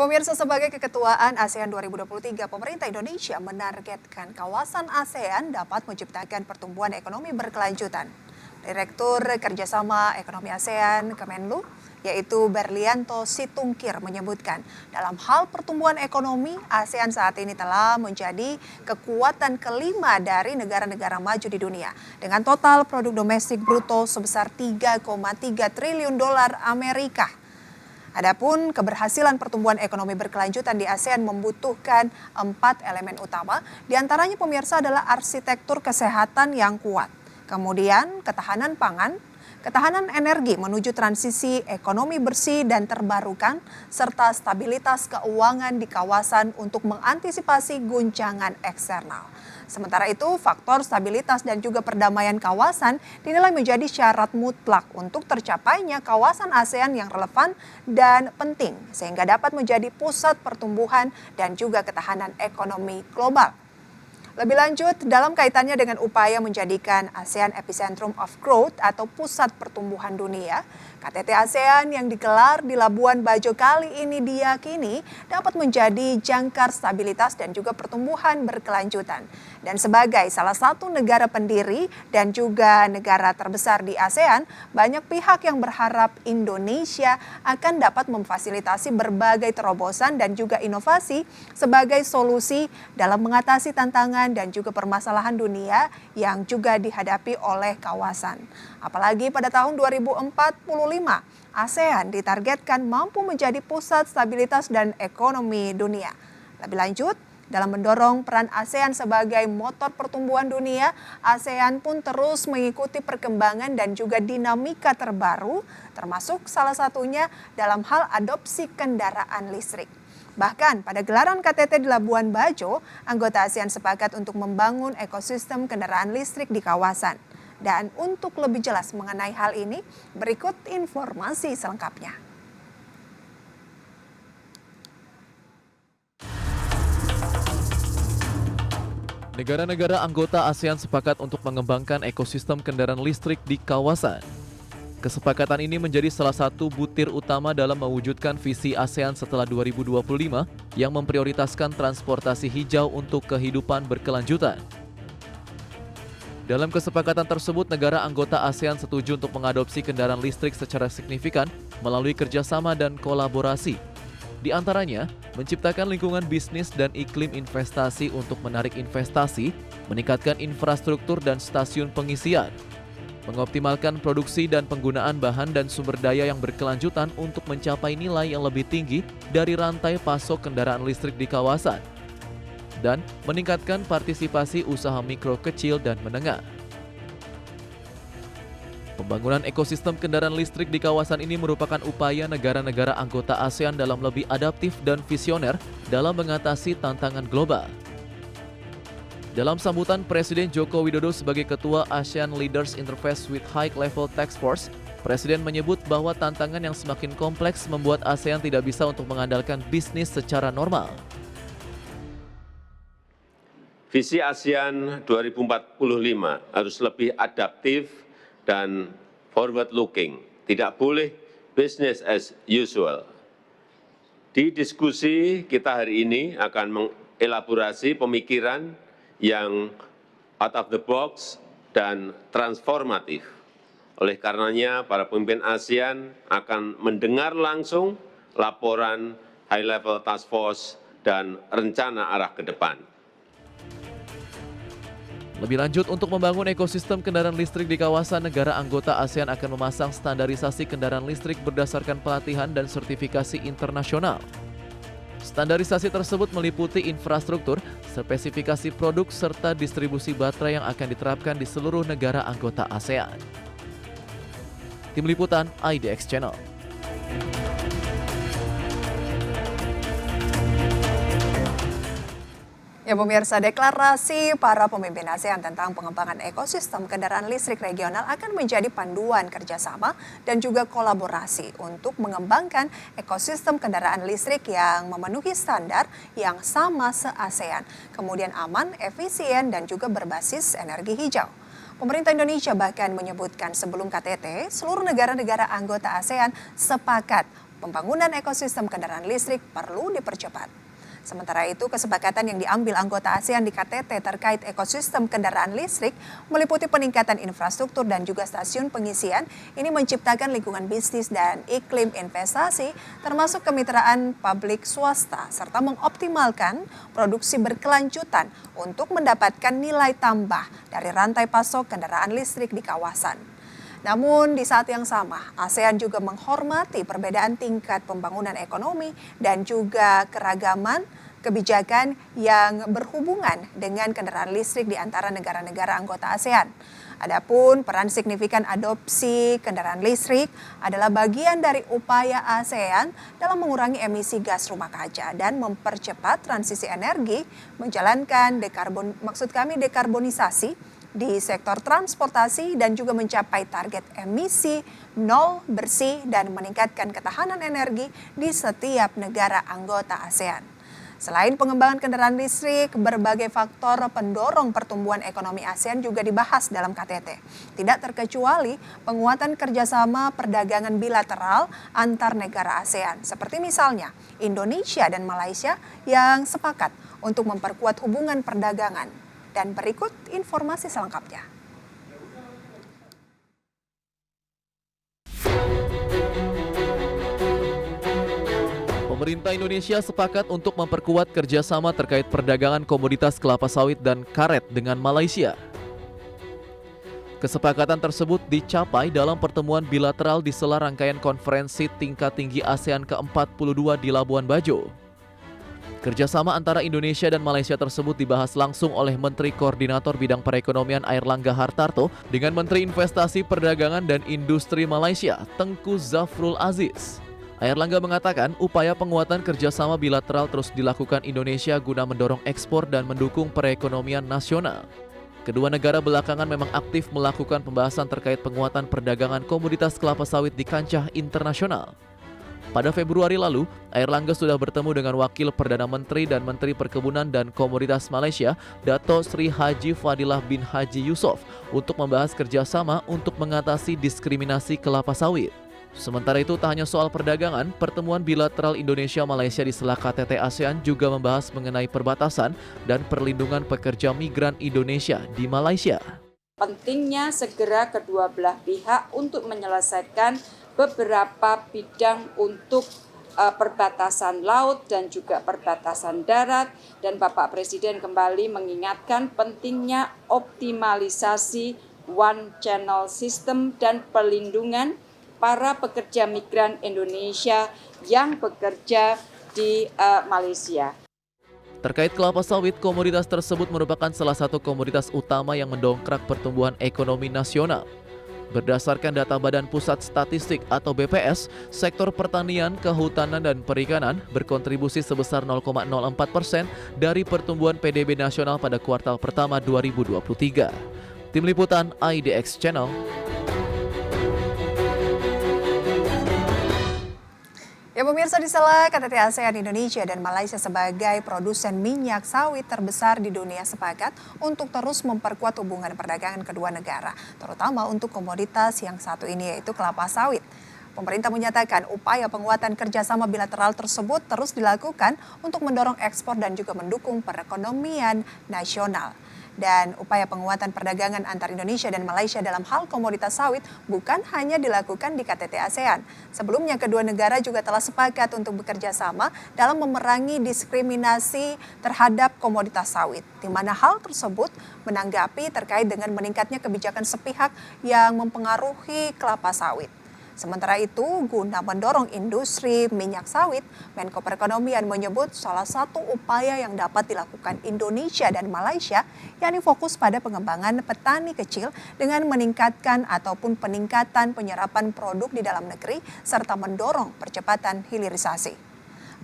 Pemirsa, sebagai keketuaan ASEAN 2023, pemerintah Indonesia menargetkan kawasan ASEAN dapat menciptakan pertumbuhan ekonomi berkelanjutan. Direktur Kerjasama Ekonomi ASEAN Kemenlu, yaitu Berlianto Situngkir, menyebutkan dalam hal pertumbuhan ekonomi, ASEAN saat ini telah menjadi kekuatan kelima dari negara-negara maju di dunia dengan total produk domestik bruto sebesar 3,3 triliun dolar Amerika. Adapun keberhasilan pertumbuhan ekonomi berkelanjutan di ASEAN membutuhkan 4 elemen utama, diantaranya pemirsa adalah arsitektur kesehatan yang kuat, kemudian ketahanan pangan, ketahanan energi menuju transisi ekonomi bersih dan terbarukan, serta stabilitas keuangan di kawasan untuk mengantisipasi guncangan eksternal. Sementara itu, faktor stabilitas dan juga perdamaian kawasan dinilai menjadi syarat mutlak untuk tercapainya kawasan ASEAN yang relevan dan penting, sehingga dapat menjadi pusat pertumbuhan dan juga ketahanan ekonomi global. Lebih lanjut, dalam kaitannya dengan upaya menjadikan ASEAN Epicentrum of Growth atau pusat pertumbuhan dunia, KTT ASEAN yang digelar di Labuan Bajo kali ini diyakini dapat menjadi jangkar stabilitas dan juga pertumbuhan berkelanjutan. Dan sebagai salah satu negara pendiri dan juga negara terbesar di ASEAN, banyak pihak yang berharap Indonesia akan dapat memfasilitasi berbagai terobosan dan juga inovasi sebagai solusi dalam mengatasi tantangan dan juga permasalahan dunia yang juga dihadapi oleh kawasan. Apalagi pada tahun 2045, ASEAN ditargetkan mampu menjadi pusat stabilitas dan ekonomi dunia. Lebih lanjut, dalam mendorong peran ASEAN sebagai motor pertumbuhan dunia, ASEAN pun terus mengikuti perkembangan dan juga dinamika terbaru, termasuk salah satunya dalam hal adopsi kendaraan listrik. Bahkan pada gelaran KTT di Labuan Bajo, anggota ASEAN sepakat untuk membangun ekosistem kendaraan listrik di kawasan. Dan untuk lebih jelas mengenai hal ini, berikut informasi selengkapnya. Negara-negara anggota ASEAN sepakat untuk mengembangkan ekosistem kendaraan listrik di kawasan. Kesepakatan ini menjadi salah satu butir utama dalam mewujudkan visi ASEAN setelah 2025 yang memprioritaskan transportasi hijau untuk kehidupan berkelanjutan. Dalam kesepakatan tersebut, negara anggota ASEAN setuju untuk mengadopsi kendaraan listrik secara signifikan melalui kerjasama dan kolaborasi. Di antaranya, menciptakan lingkungan bisnis dan iklim investasi untuk menarik investasi, meningkatkan infrastruktur dan stasiun pengisian, mengoptimalkan produksi dan penggunaan bahan dan sumber daya yang berkelanjutan untuk mencapai nilai yang lebih tinggi dari rantai pasok kendaraan listrik di kawasan, dan meningkatkan partisipasi usaha mikro, kecil, dan menengah. Pembangunan ekosistem kendaraan listrik di kawasan ini merupakan upaya negara-negara anggota ASEAN dalam lebih adaptif dan visioner dalam mengatasi tantangan global. Dalam sambutan Presiden Joko Widodo sebagai Ketua ASEAN Leaders Interface with High Level Task Force, Presiden menyebut bahwa tantangan yang semakin kompleks membuat ASEAN tidak bisa untuk mengandalkan bisnis secara normal. Visi ASEAN 2045 harus lebih adaptif dan forward-looking, tidak boleh business as usual. Di diskusi kita hari ini akan mengelaborasi pemikiran yang out of the box dan transformatif. Oleh karenanya, para pemimpin ASEAN akan mendengar langsung laporan High Level Task Force dan rencana arah ke depan. Lebih lanjut, untuk membangun ekosistem kendaraan listrik di kawasan, negara anggota ASEAN akan memasang standarisasi kendaraan listrik berdasarkan pelatihan dan sertifikasi internasional. Standarisasi tersebut meliputi infrastruktur, spesifikasi produk, serta distribusi baterai yang akan diterapkan di seluruh negara anggota ASEAN. Tim Liputan IDX Channel. Ya pemirsa, deklarasi para pemimpin ASEAN tentang pengembangan ekosistem kendaraan listrik regional akan menjadi panduan kerjasama dan juga kolaborasi untuk mengembangkan ekosistem kendaraan listrik yang memenuhi standar yang sama se-ASEAN, kemudian aman, efisien, dan juga berbasis energi hijau. Pemerintah Indonesia bahkan menyebutkan sebelum KTT, seluruh negara-negara anggota ASEAN sepakat pembangunan ekosistem kendaraan listrik perlu dipercepat. Sementara itu, kesepakatan yang diambil anggota ASEAN di KTT terkait ekosistem kendaraan listrik meliputi peningkatan infrastruktur dan juga stasiun pengisian. Ini menciptakan lingkungan bisnis dan iklim investasi termasuk kemitraan publik swasta serta mengoptimalkan produksi berkelanjutan untuk mendapatkan nilai tambah dari rantai pasok kendaraan listrik di kawasan. Namun di saat yang sama, ASEAN juga menghormati perbedaan tingkat pembangunan ekonomi dan juga keragaman kebijakan yang berhubungan dengan kendaraan listrik di antara negara-negara anggota ASEAN. Adapun peran signifikan adopsi kendaraan listrik adalah bagian dari upaya ASEAN dalam mengurangi emisi gas rumah kaca dan mempercepat transisi energi, menjalankan dekarbonisasi di sektor transportasi dan juga mencapai target emisi nol bersih dan meningkatkan ketahanan energi di setiap negara anggota ASEAN. Selain pengembangan kendaraan listrik, berbagai faktor pendorong pertumbuhan ekonomi ASEAN juga dibahas dalam KTT. Tidak terkecuali penguatan kerjasama perdagangan bilateral antar negara ASEAN, seperti misalnya Indonesia dan Malaysia yang sepakat untuk memperkuat hubungan perdagangan. Dan berikut informasi selengkapnya. Pemerintah Indonesia sepakat untuk memperkuat kerjasama terkait perdagangan komoditas kelapa sawit dan karet dengan Malaysia. Kesepakatan tersebut dicapai dalam pertemuan bilateral di sela rangkaian konferensi tingkat tinggi ASEAN ke-42 di Labuan Bajo. Kerjasama antara Indonesia dan Malaysia tersebut dibahas langsung oleh Menteri Koordinator Bidang Perekonomian Airlangga Hartarto dengan Menteri Investasi Perdagangan dan Industri Malaysia, Tengku Zafrul Aziz. Airlangga mengatakan upaya penguatan kerjasama bilateral terus dilakukan Indonesia guna mendorong ekspor dan mendukung perekonomian nasional. Kedua negara belakangan memang aktif melakukan pembahasan terkait penguatan perdagangan komoditas kelapa sawit di kancah internasional. Pada Februari lalu, Airlangga sudah bertemu dengan Wakil Perdana Menteri dan Menteri Perkebunan dan Komoditas Malaysia, Dato Sri Haji Fadilah bin Haji Yusof, untuk membahas kerjasama untuk mengatasi diskriminasi kelapa sawit. Sementara itu, tak hanya soal perdagangan, pertemuan bilateral Indonesia-Malaysia di sela KTT ASEAN juga membahas mengenai perbatasan dan perlindungan pekerja migran Indonesia di Malaysia. Pentingnya segera kedua belah pihak untuk menyelesaikan beberapa bidang untuk perbatasan laut dan juga perbatasan darat, dan Bapak Presiden kembali mengingatkan pentingnya optimalisasi one channel system dan perlindungan para pekerja migran Indonesia yang bekerja di Malaysia. Terkait kelapa sawit, komoditas tersebut merupakan salah satu komoditas utama yang mendongkrak pertumbuhan ekonomi nasional. Berdasarkan data Badan Pusat Statistik atau BPS, sektor pertanian, kehutanan, dan perikanan berkontribusi sebesar 0,04% dari pertumbuhan PDB nasional pada kuartal pertama 2023. Tim Liputan IDX Channel. Ya pemirsa, di sela KTT ASEAN, Indonesia dan Malaysia sebagai produsen minyak sawit terbesar di dunia sepakat untuk terus memperkuat hubungan perdagangan kedua negara, terutama untuk komoditas yang satu ini yaitu kelapa sawit. Pemerintah menyatakan upaya penguatan kerjasama bilateral tersebut terus dilakukan untuk mendorong ekspor dan juga mendukung perekonomian nasional. Dan upaya penguatan perdagangan antar Indonesia dan Malaysia dalam hal komoditas sawit bukan hanya dilakukan di KTT ASEAN. Sebelumnya kedua negara juga telah sepakat untuk bekerja sama dalam memerangi diskriminasi terhadap komoditas sawit, di mana hal tersebut menanggapi terkait dengan meningkatnya kebijakan sepihak yang mempengaruhi kelapa sawit. Sementara itu, guna mendorong industri minyak sawit, Menko Perekonomian menyebut salah satu upaya yang dapat dilakukan Indonesia dan Malaysia, yakni fokus pada pengembangan petani kecil dengan meningkatkan ataupun peningkatan penyerapan produk di dalam negeri, serta mendorong percepatan hilirisasi.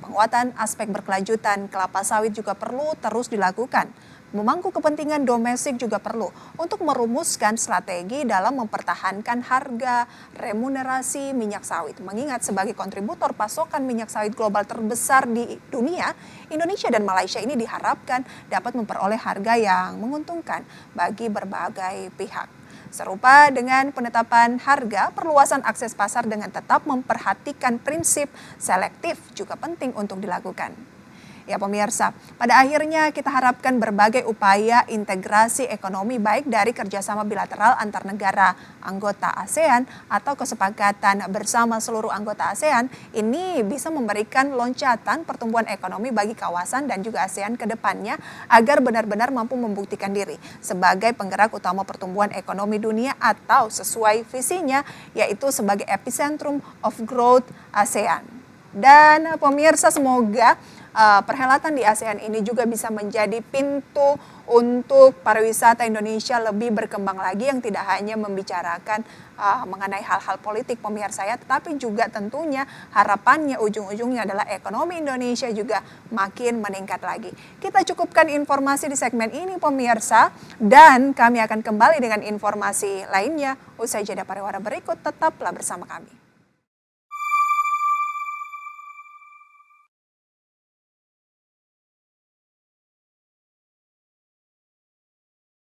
Penguatan aspek berkelanjutan kelapa sawit juga perlu terus dilakukan. Memangku kepentingan domestik juga perlu untuk merumuskan strategi dalam mempertahankan harga remunerasi minyak sawit. Mengingat sebagai kontributor pasokan minyak sawit global terbesar di dunia, Indonesia dan Malaysia ini diharapkan dapat memperoleh harga yang menguntungkan bagi berbagai pihak. Serupa dengan penetapan harga, perluasan akses pasar dengan tetap memperhatikan prinsip selektif juga penting untuk dilakukan. Ya pemirsa, pada akhirnya kita harapkan berbagai upaya integrasi ekonomi baik dari kerjasama bilateral antar negara anggota ASEAN atau kesepakatan bersama seluruh anggota ASEAN ini bisa memberikan loncatan pertumbuhan ekonomi bagi kawasan dan juga ASEAN ke depannya agar benar-benar mampu membuktikan diri sebagai penggerak utama pertumbuhan ekonomi dunia atau sesuai visinya yaitu sebagai epicentrum of growth ASEAN. Dan pemirsa semoga perhelatan di ASEAN ini juga bisa menjadi pintu untuk pariwisata Indonesia lebih berkembang lagi yang tidak hanya membicarakan mengenai hal-hal politik pemirsa ya, tetapi juga tentunya harapannya ujung-ujungnya adalah ekonomi Indonesia juga makin meningkat lagi. Kita cukupkan informasi di segmen ini pemirsa dan kami akan kembali dengan informasi lainnya usai jeda pariwara berikut, tetaplah bersama kami.